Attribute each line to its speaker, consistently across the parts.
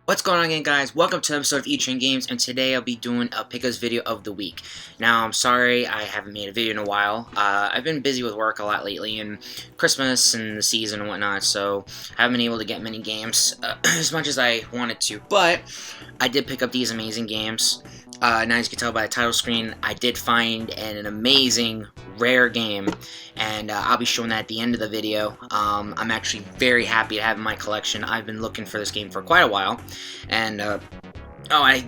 Speaker 1: What's going on again, guys? Welcome to an episode of E-Train Games, and today I'll be doing a Picka's video of the week. Now, I'm sorry I haven't made a video in a while. I've been busy with work a lot lately, and Christmas and the season and whatnot, so I haven't been able to get many games as much as I wanted to. But I did pick up these amazing games. Now, as you can tell by the title screen, I did find an amazing, rare game, and I'll be showing that at the end of the video. I'm actually very happy to have it in my collection. I've been looking for this game for quite a while, and I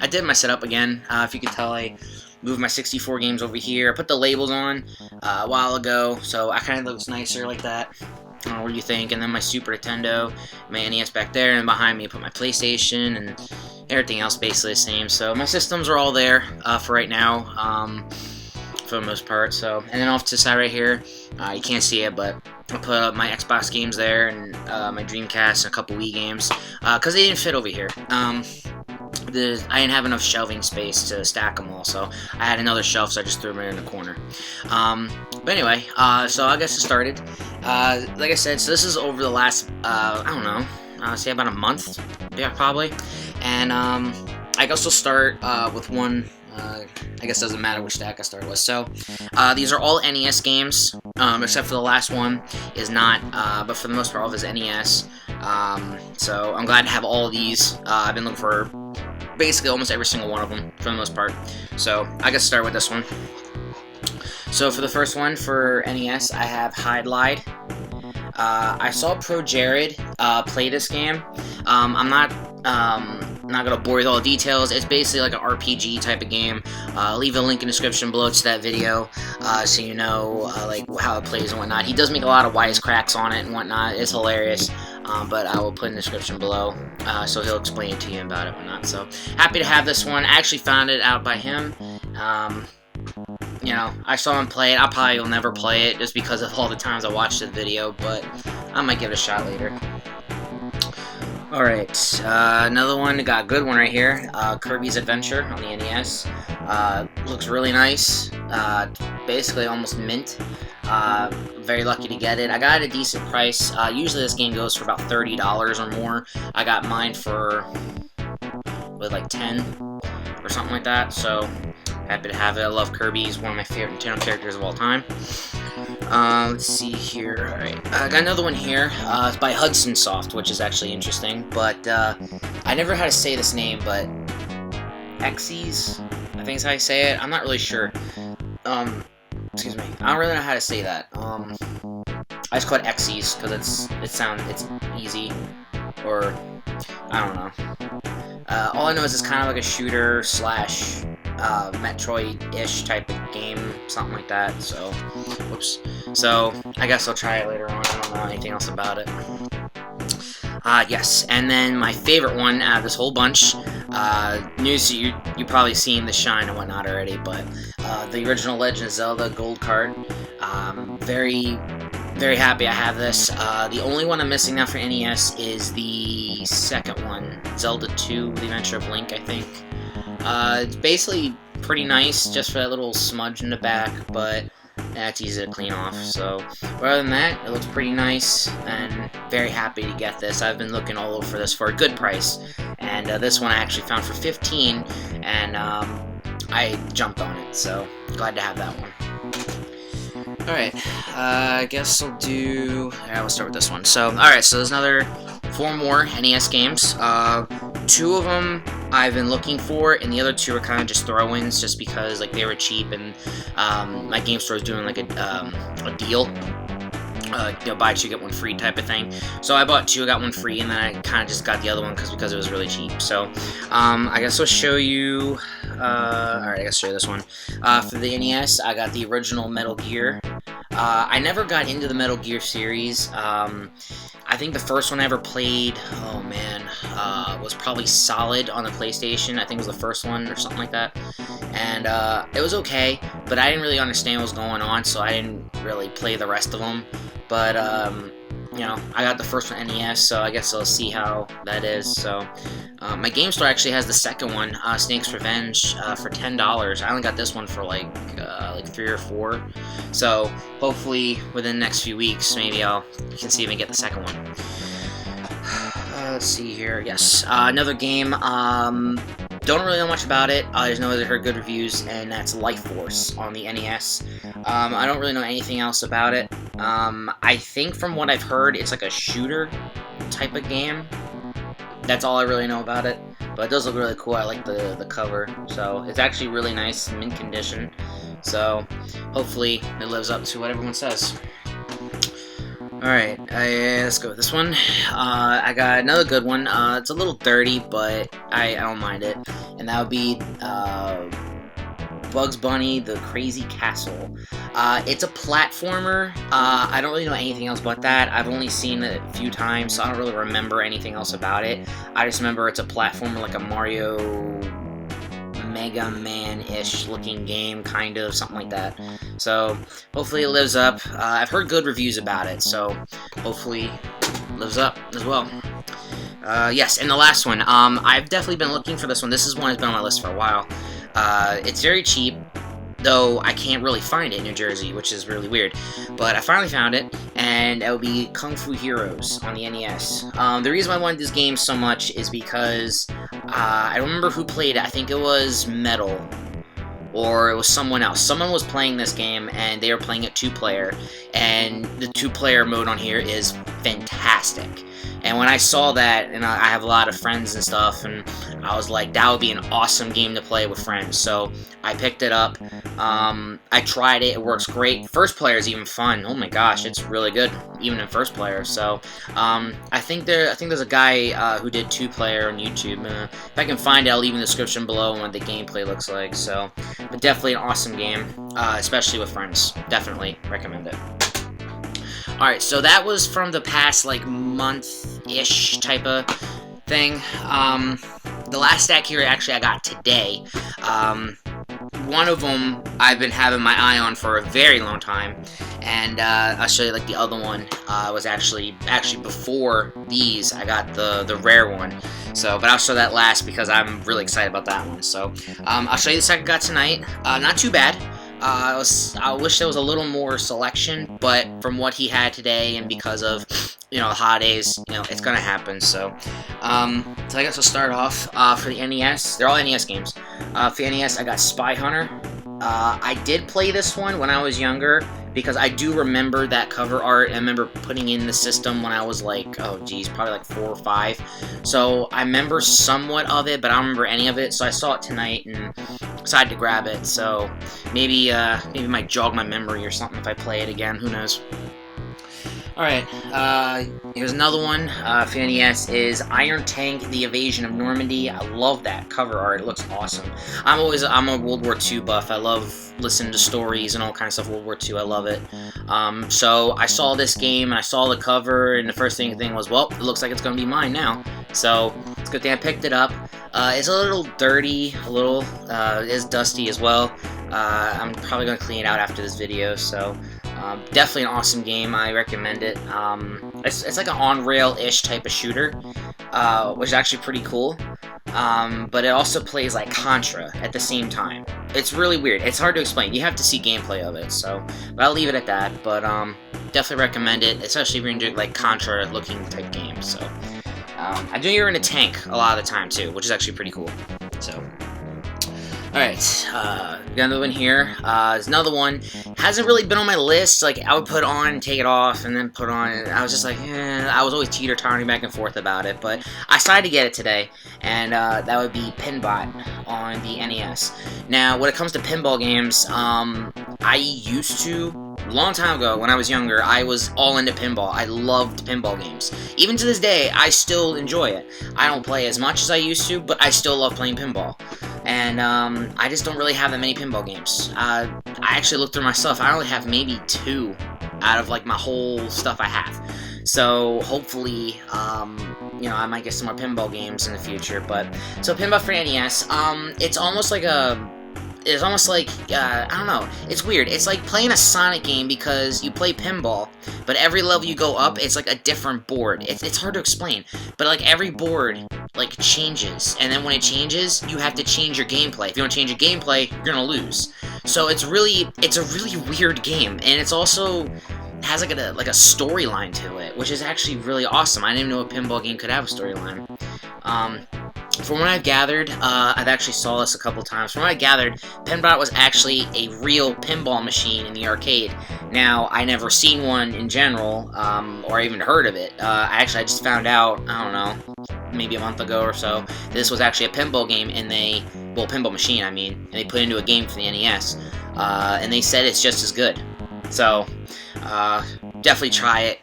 Speaker 1: did my setup again. If you can tell, I moved my 64 games over here. I put the labels on a while ago, so I kind of looks nicer like that. What do you think? And then my Super Nintendo, my NES back there, and behind me I put my PlayStation, and everything else basically the same. So my systems are all there for right now, for the most part. So, and then off to the side right here, you can't see it, but I put up my Xbox games there, and my Dreamcast and a couple Wii games, because they didn't fit over here. I didn't have enough shelving space to stack them all, so I had another shelf, so I just threw them in the corner. But anyway, so I guess it started. Like I said, so this is over the last, I don't know, say about a month, yeah, probably. And I guess we'll start with one. I guess it doesn't matter which stack I start with. So these are all NES games, except for the last one is not, but for the most part all of it is NES. So I'm glad to have all of these. I've been looking for basically almost every single one of them for the most part. So I guess start with this one. So for the first one for NES, I have Hydlide. I saw ProJared play this game. I'm not gonna bore you with all the details. It's basically like an RPG type of game. Leave a link in the description below to that video, so you know like how it plays and whatnot. He does make a lot of wisecracks on it and whatnot. It's hilarious. But I will put in the description below, so he'll explain to you about it and whatnot. So happy to have this one. I actually found it out by him. You know, I saw him play it. I probably will never play it just because of all the times I watched the video, but I might give it a shot later. Alright, another one, got a good one right here, Kirby's Adventure on the NES. Looks really nice, basically almost mint. Very lucky to get it. I got it at a decent price. Usually this game goes for about $30 or more. I got mine for, like 10 or something like that, so happy to have it. I love Kirby. He's one of my favorite Nintendo characters of all time. Let's see here. Alright, I got another one here. It's by Hudson Soft, which is actually interesting, but I never know how to say this name, but Xyz, I think is how you say it. I'm not really sure. Excuse me. I don't really know how to say that. I just call it Xyz because it's easy, or I don't know. All I know is it's kind of like a shooter slash Metroid-ish type of game, something like that. So, whoops. So I guess I'll try it later on. I don't know anything else about it. Yes, and then my favorite one out of this whole bunch, news you probably seen the shine and whatnot already, but the original Legend of Zelda Gold card. Very, very happy I have this. The only one I'm missing now for NES is the second one, Zelda 2, The Adventure of Link, I think. It's basically pretty nice, just for that little smudge in the back, but that's easy to clean off. So, but other than that, it looks pretty nice, and very happy to get this. I've been looking all over for this for a good price, and this one I actually found for 15, and I jumped on it, so glad to have that one. Alright, I guess I'll do... Alright, we'll start with this one. So, alright, so there's another 4 more NES games. 2 of them I've been looking for, and the other 2 are kind of just throw-ins, just because like they were cheap, and my game store is doing like a deal. You know, buy 2 get 1 free type of thing. So I bought 2, got 1 free, and then I kind of just got the other one because it was really cheap. So I guess I'll show you. Alright, I guess I'll show you this one. For the NES, I got the original Metal Gear. I never got into the Metal Gear series. I think the first one I ever played, oh man, was probably Solid on the PlayStation. I think it was the first one or something like that. And it was okay, but I didn't really understand what was going on, so I didn't really play the rest of them. But, you know, I got the first one NES, so I guess I'll see how that is. So, my game store actually has the second one, Snake's Revenge, for $10. I only got this one for like 3 or 4. So, hopefully, within the next few weeks, maybe you can see if I can get the second one. let's see here. Yes, another game. Don't really know much about it. I just know that I heard good reviews, and that's Life Force on the NES. I don't really know anything else about it. I think from what I've heard, it's like a shooter type of game. That's all I really know about it. But it does look really cool. I like the cover. So it's actually really nice, mint condition. So hopefully it lives up to what everyone says. Alright, let's go with this one. I got another good one. It's a little dirty, but I don't mind it. And that would be Bugs Bunny, The Crazy Castle. It's a platformer. I don't really know anything else but that. I've only seen it a few times, so I don't really remember anything else about it. I just remember it's a platformer like a Mario Mega Man-ish looking game, kind of, something like that. So, hopefully it lives up. I've heard good reviews about it, so hopefully it lives up as well. Yes, and the last one. I've definitely been looking for this one. This is one that's been on my list for a while. It's very cheap, though I can't really find it in New Jersey, which is really weird. But I finally found it, and it will be Kung Fu Heroes on the NES. The reason I wanted this game so much is because I don't remember who played it. I think it was Metal, or it was someone else. Someone was playing this game, and they were playing it 2-player, and the 2-player mode on here is fantastic. And when I saw that, and I have a lot of friends and stuff, and I was like, that would be an awesome game to play with friends. So I picked it up. I tried it. It works great. First player is even fun. Oh my gosh, it's really good, even in first player. So I think there's a guy who did 2-player on YouTube. If I can find it, I'll leave in the description below what the gameplay looks like. So, but definitely an awesome game, especially with friends. Definitely recommend it. Alright, so that was from the past, like, month-ish type of thing. The last stack here, actually, I got today. One of them I've been having my eye on for a very long time, and I'll show you, like, the other one was actually before these, I got the rare one. So, but I'll show that last because I'm really excited about that one. So, I'll show you the second I got tonight. Not too bad. I wish there was a little more selection, but from what he had today, and because of, you know, the holidays, you know, it's gonna happen. So, I guess we'll start off for the NES. They're all NES games. For the NES, I got Spy Hunter. I did play this one when I was younger, because I do remember that cover art. I remember putting in the system when I was like, oh geez, probably like 4 or 5. So I remember somewhat of it, but I don't remember any of it. So I saw it tonight and decided to grab it. So maybe it might jog my memory or something if I play it again. Who knows? Alright, here's another one for NES is Iron Tank, The Invasion of Normandy. I love that cover art. It looks awesome. I'm a World War II buff. I love listening to stories and all kinds of stuff. World War II, I love it. So I saw this game, and I saw the cover, and the first thing was, well, it looks like it's going to be mine now. So it's a good thing I picked it up. It's a little dirty, it is dusty as well. I'm probably going to clean it out after this video, so definitely an awesome game. I recommend it. It's like an on-rail-ish type of shooter, which is actually pretty cool. But it also plays like Contra at the same time. It's really weird. It's hard to explain. You have to see gameplay of it. So, but I'll leave it at that. But definitely recommend it, especially if you're into like Contra-looking type games. So, I do you're in a tank a lot of the time too, which is actually pretty cool. So. Alright, got another one here. There's another one. Hasn't really been on my list. Like, I would put on, take it off, and then put on. I was just like, I was always teeter-tottering back and forth about it. But I decided to get it today, and that would be Pinbot on the NES. Now, when it comes to pinball games, I used to. A long time ago, when I was younger, I was all into pinball. I loved pinball games. Even to this day, I still enjoy it. I don't play as much as I used to, but I still love playing pinball. And I just don't really have that many pinball games. I actually looked through my stuff. I only have maybe 2 out of like my whole stuff I have. So hopefully, you know, I might get some more pinball games in the future. But so Pinball for NES, it's almost like I don't know, it's weird. It's like playing a Sonic game because you play pinball, but every level you go up, it's like a different board. It's hard to explain, but like every board like changes, and then when it changes, you have to change your gameplay. If you don't change your gameplay, you're gonna lose. So it's a really weird game, and it's also has like a storyline to it, which is actually really awesome. I didn't even know a pinball game could have a storyline. From what I've gathered, I've actually saw this a couple times. From what I gathered, Pinbot was actually a real pinball machine in the arcade. Now, I never seen one in general, or even heard of it. I just found out, I don't know, maybe a month ago or so, this was actually a pinball game, and pinball machine, I mean, and they put it into a game for the NES, and they said it's just as good. So, definitely try it.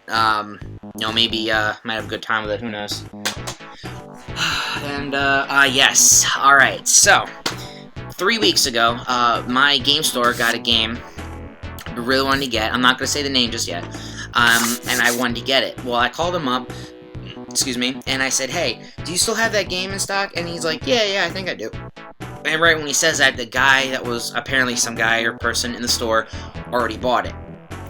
Speaker 1: Maybe, might have a good time with it, who knows. And, yes. Alright, so, 3 weeks ago, my game store got a game I really wanted to get. I'm not going to say the name just yet. And I wanted to get it. Well, I called him up, excuse me, and I said, hey, do you still have that game in stock? And he's like, yeah, I think I do. And right when he says that, the guy that was apparently some guy or person in the store already bought it.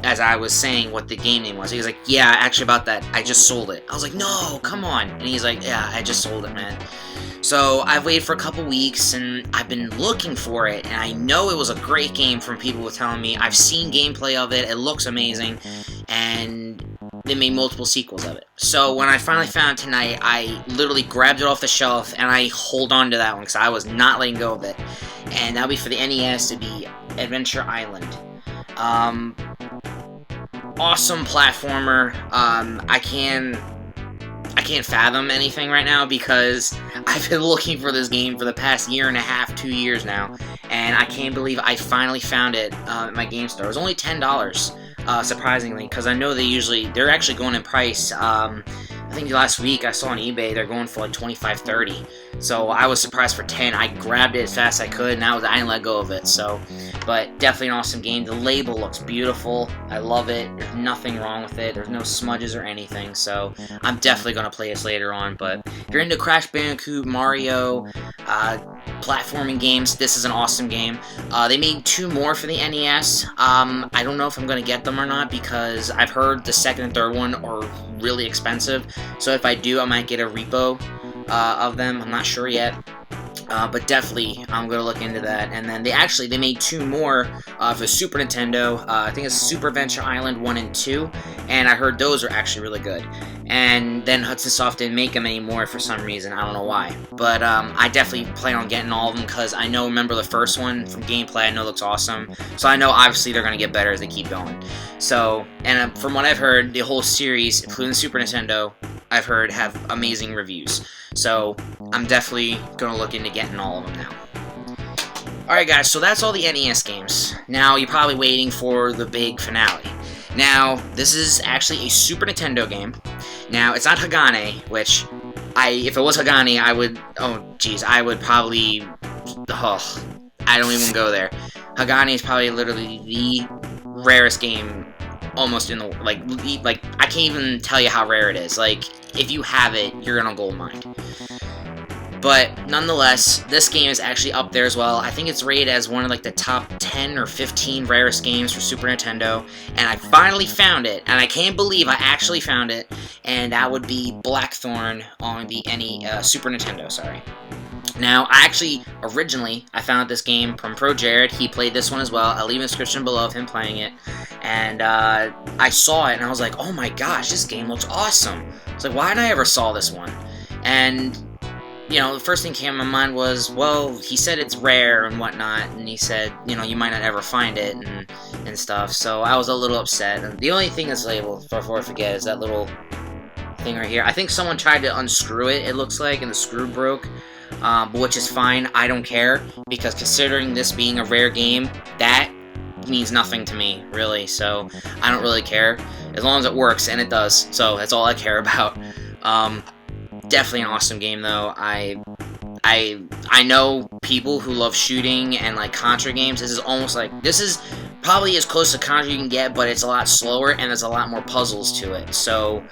Speaker 1: As I was saying what the game name was. He was like, yeah, actually about that, I just sold it. I was like, no, come on. And he's like, yeah, I just sold it, man. So I've waited for a couple weeks, and I've been looking for it, and I know it was a great game from people who were telling me. I've seen gameplay of it, it looks amazing, and they made multiple sequels of it. So when I finally found it tonight, I literally grabbed it off the shelf, and I hold on to that one, because I was not letting go of it. And that'll be for the NES, to be Adventure Island. Awesome platformer. I can't fathom anything right now because I've been looking for this game for the past year and a half, 2 years now, and I can't believe I finally found it at my game store. It was only $10, surprisingly, because I know they're actually going in price. I think last week I saw on eBay they're going for like $25, $30. So I was surprised for 10. I grabbed it as fast as I could, and I didn't let go of it. So, but definitely an awesome game. The label looks beautiful. I love it. There's nothing wrong with it. There's no smudges or anything. So I'm definitely gonna play this later on. But if you're into Crash Bandicoot, Mario, platforming games, this is an awesome game. They made 2 more for the NES. I don't know if I'm gonna get them or not because I've heard the second and third one are really expensive. So if I do, I might get a repo of them. I'm not sure yet. But definitely, I'm going to look into that. And then they made 2 more for Super Nintendo. I think it's Super Adventure Island 1 and 2. And I heard those are actually really good. And then Hudson Soft didn't make them anymore for some reason. I don't know why. But I definitely plan on getting all of them because I remember the first one from gameplay. I know it looks awesome. So I know obviously they're going to get better as they keep going. So, and from what I've heard, the whole series, including Super Nintendo, I've heard have amazing reviews. So I'm definitely going to look into getting all of them now. Alright guys, so that's all the NES games. Now you're probably waiting for the big finale. Now, this is actually a Super Nintendo game. Now, it's not Hagane, which, if it was Hagane, I would probably, I don't even go there. Hagane is probably literally the rarest game almost in the, like, I can't even tell you how rare it is. Like, if you have it, you're gonna gold mine. But, nonetheless, this game is actually up there as well. I think it's rated as one of, like, the top 10 or 15 rarest games for Super Nintendo. And I finally found it, and I can't believe I actually found it. And that would be Blackthorne on the Super Nintendo, sorry. Now, originally, I found this game from ProJared. He played this one as well. I'll leave a description below of him playing it. And I saw it, and I was like, oh my gosh, this game looks awesome. It's like, why didn't I ever saw this one? And, you know, the first thing came to my mind was, well, he said it's rare and whatnot, and he said, you know, you might not ever find it and stuff. So I was a little upset. And the only thing that's labeled, before I forget, is that little thing right here. I think someone tried to unscrew it, it looks like, and the screw broke. Which is fine, I don't care, because considering this being a rare game, that means nothing to me, really, so I don't really care, as long as it works, and it does, so that's all I care about. Definitely an awesome game, though. I know people who love shooting and, like, Contra games. This is probably as close to Contra you can get, but it's a lot slower, and there's a lot more puzzles to it, so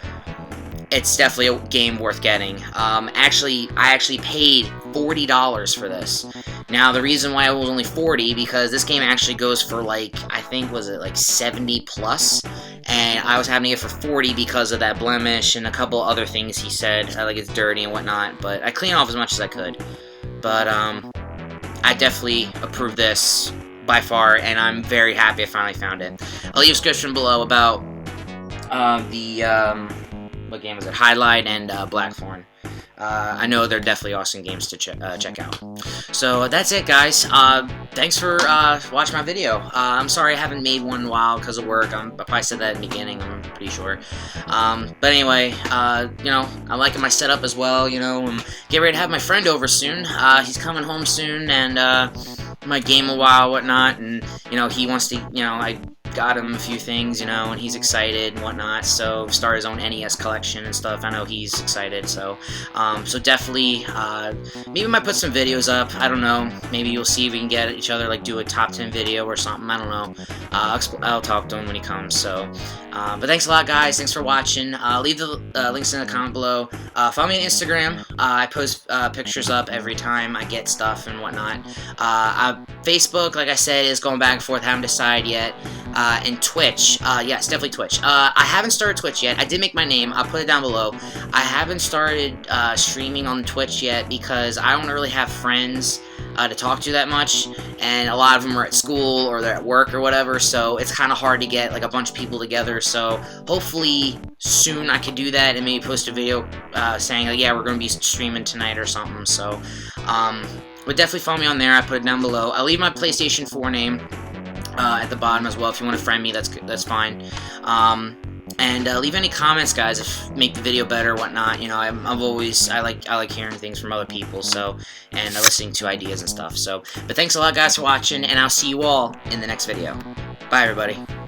Speaker 1: it's definitely a game worth getting. I actually paid $40 for this. Now, the reason why it was only $40, because this game actually goes for, like, I think, was it, like, 70 plus? And I was having it for $40 because of that blemish and a couple other things he said, like it's dirty and whatnot, but I cleaned off as much as I could. But, I definitely approve this by far, and I'm very happy I finally found it. I'll leave a description below about What game was it? Hydlide and Blackthorne. I know they're definitely awesome games to check out. So that's it, guys. Thanks for watching my video. I'm sorry I haven't made one in a while because of work. I probably said that in the beginning, I'm pretty sure. But anyway, you know, I'm liking my setup as well. You know, I'm getting ready to have my friend over soon. He's coming home soon, and might game a while, whatnot. And you know, he wants to. You know, I got him a few things, you know, and he's excited and whatnot. So start his own NES collection and stuff. I know he's excited. So so definitely, maybe I might put some videos up. I don't know. Maybe you'll see if we can get each other, like, do a top 10 video or something. I don't know. I'll talk to him when he comes. So, but thanks a lot, guys. Thanks for watching. Leave the links in the comment below. Follow me on Instagram. I post pictures up every time I get stuff and whatnot. Facebook, like I said, is going back and forth. Haven't decided yet. And Twitch, yes, definitely Twitch. I haven't started Twitch yet. I did make my name. I'll put it down below. I haven't started streaming on Twitch yet because I don't really have friends to talk to that much, and a lot of them are at school or they're at work or whatever, so it's kind of hard to get like a bunch of people together. So hopefully soon I could do that and maybe post a video saying, like, yeah, we're going to be streaming tonight or something. So but definitely follow me on there. I put it down below. I'll leave my PlayStation 4 name at the bottom as well. If you want to friend me, that's fine. And leave any comments, guys, if make the video better or whatnot. You know, I like hearing things from other people, so, and listening to ideas and stuff. So, but thanks a lot, guys, for watching, and I'll see you all in the next video. Bye, everybody.